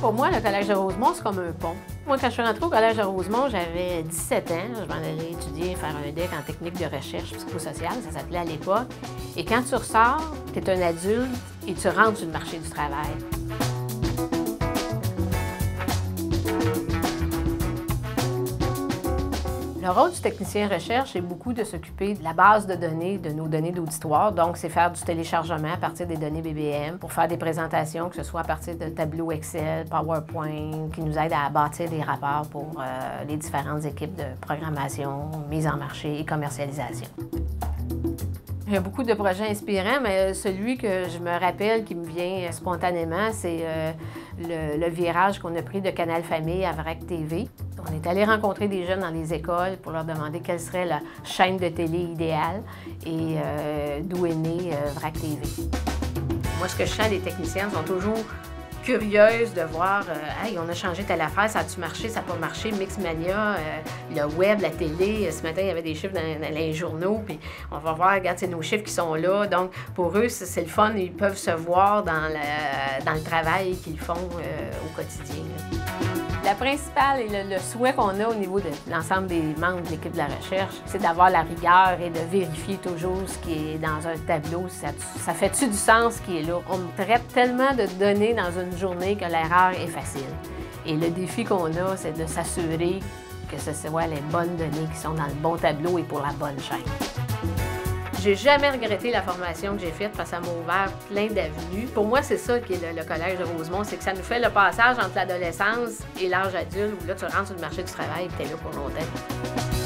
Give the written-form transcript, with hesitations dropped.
Pour moi, le Collège de Rosemont, c'est comme un pont. Moi, quand je suis rentrée au Collège de Rosemont, j'avais 17 ans. Je m'en allais étudier, faire un DEC en technique de recherche psychosociale, ça s'appelait à l'époque. Et quand tu ressors, tu es un adulte et tu rentres sur le marché du travail. Le rôle du technicien recherche est beaucoup de s'occuper de la base de données, de nos données d'auditoire. Donc, c'est faire du téléchargement à partir des données BBM pour faire des présentations, que ce soit à partir de tableaux Excel, PowerPoint, qui nous aident à bâtir des rapports pour les différentes équipes de programmation, mise en marché et commercialisation. Il y a beaucoup de projets inspirants, mais celui que je me rappelle qui me vient spontanément, c'est le virage qu'on a pris de Canal Famille à VRAC TV. On est allé rencontrer des jeunes dans les écoles pour leur demander quelle serait la chaîne de télé idéale et d'où est né VRAC TV. Moi, ce que je sens, les techniciens sont toujours curieuses de voir hey, on a changé telle affaire, ça a-tu marché, ça n'a pas marché, Mixmania, le web, la télé. Ce matin, il y avait des chiffres dans les journaux, puis on va voir, regarde, c'est nos chiffres qui sont là. Donc, pour eux, c'est le fun, ils peuvent se voir dans le travail qu'ils font au quotidien. La principale et le souhait qu'on a au niveau de l'ensemble des membres de l'équipe de la recherche, c'est d'avoir la rigueur et de vérifier toujours ce qui est dans un tableau. Ça fait-tu du sens ce qui est là? On traite tellement de données dans une journée que l'erreur est facile. Et le défi qu'on a, c'est de s'assurer que ce soit les bonnes données qui sont dans le bon tableau et pour la bonne chaîne. J'ai jamais regretté la formation que j'ai faite parce que ça m'a ouvert plein d'avenues. Pour moi, c'est ça qui est le Collège de Rosemont, c'est que ça nous fait le passage entre l'adolescence et l'âge adulte où là, tu rentres sur le marché du travail et tu es là pour longtemps.